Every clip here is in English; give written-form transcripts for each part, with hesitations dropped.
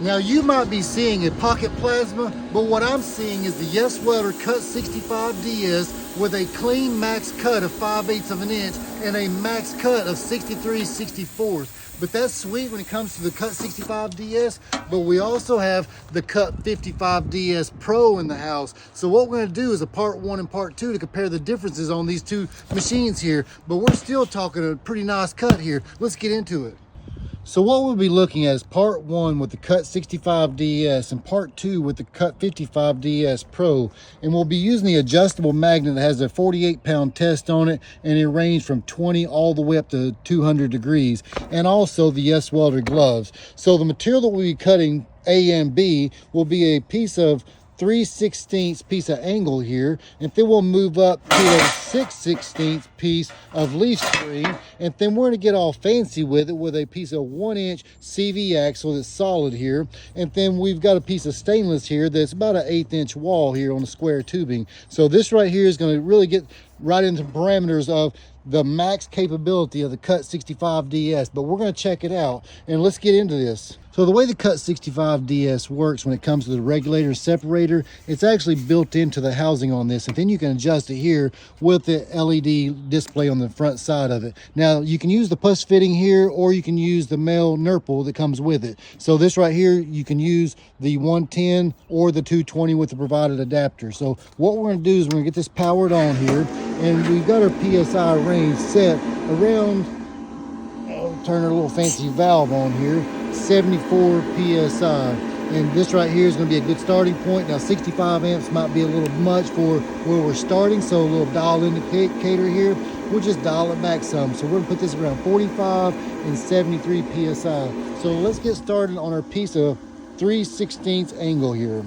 Now you might be seeing a pocket plasma, but what I'm seeing is the YESWELDER Cut 65 DS with a clean max cut of 5/8 of an inch and a max cut of 63/64. But that's sweet when it comes to the Cut 65 DS, but we also have the Cut 55 DS Pro in the house. So what we're gonna do is a part 1 and part 2 to compare the differences on these two machines here, but we're still talking a pretty nice cut here. Let's get into it. So what we'll be looking at is part 1 with the Cut 65 DS and part 2 with the Cut 55 DS Pro. And we'll be using the adjustable magnet that has a 48-pound test on it, and it ranges from 20 all the way up to 200 degrees. And also the YESWELDER gloves. So the material that we'll be cutting, A and B, will be a piece of 3/16 piece of angle here, and then we'll move up to a 6/16 piece of leaf spring, and then we're going to get all fancy with it with a piece of 1-inch CV axle that's solid here, and then we've got a piece of stainless here that's about an 1/8 inch wall here on the square tubing. So this right here is going to really get right into parameters of the max capability of the Cut 65 DS, but we're going to check it out and let's get into this. So the way the Cut 65 DS works when it comes to the regulator and separator, it's actually built into the housing on this, and then you can adjust it here with the LED display on the front side of it. Now you can use the push fitting here, or you can use the male nurple that comes with it. So this right here, you can use the 110 or the 220 with the provided adapter. So what we're going to do is we're going to get this powered on here, and we've got our PSI range set around, turn our little fancy valve on here, 74 PSI. And this right here is going to be a good starting point. Now 65 amps might be a little much for where we're starting, so a little dial indicator here, we'll just dial it back some. So we're going to put this around 45 and 73 PSI. So let's get started on our piece of 3/16 angle here.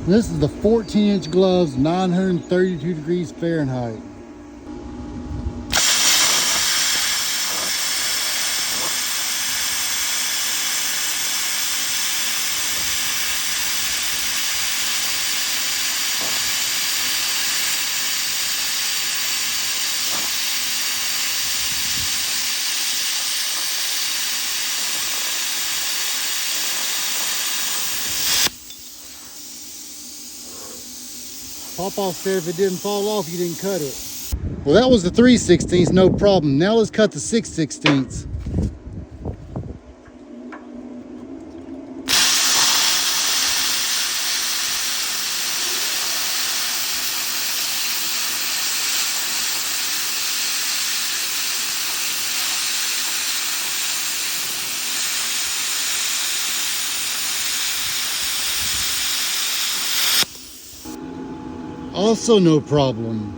This is the 14-inch gloves, 932 degrees Fahrenheit. Pop off there if it didn't fall off, you didn't cut it. Well, that was the 3/16, no problem. Now let's cut the 6/16. Also no problem.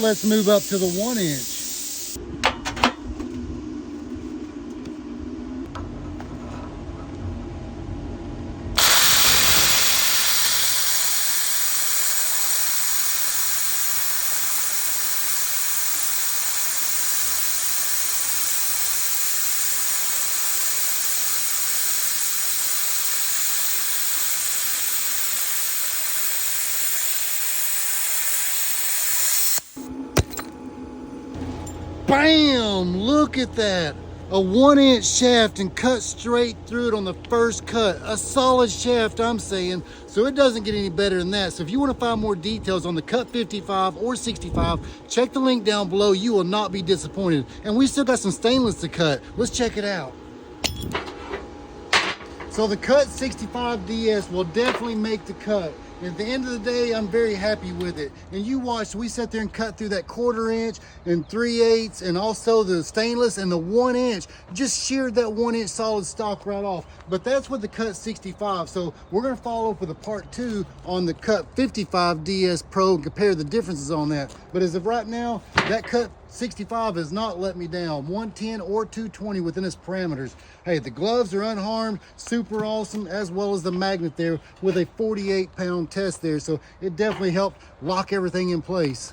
Let's move up to the 1-inch. Bam! Look at that. A 1-inch shaft and cut straight through it on the first cut. A solid shaft, I'm saying. So it doesn't get any better than that. So if you want to find more details on the Cut 55 or 65, check the link down below. You will not be disappointed. And we still got some stainless to cut. Let's check it out. So the Cut 65 DS will definitely make the cut. And at the end of the day, I'm very happy with it. And you watched, we sat there and cut through that 1/4 inch and 3/8 and also the stainless and the 1-inch. Just sheared that 1-inch solid stock right off. But that's with the Cut 65. So we're gonna follow up with a part 2 on the Cut 55 DS Pro and compare the differences on that. But as of right now, that Cut 65 has not let me down. 110 or 220 within its parameters. Hey, the gloves are unharmed, super awesome, as well as the magnet there with a 48-pound test there. So it definitely helped lock everything in place.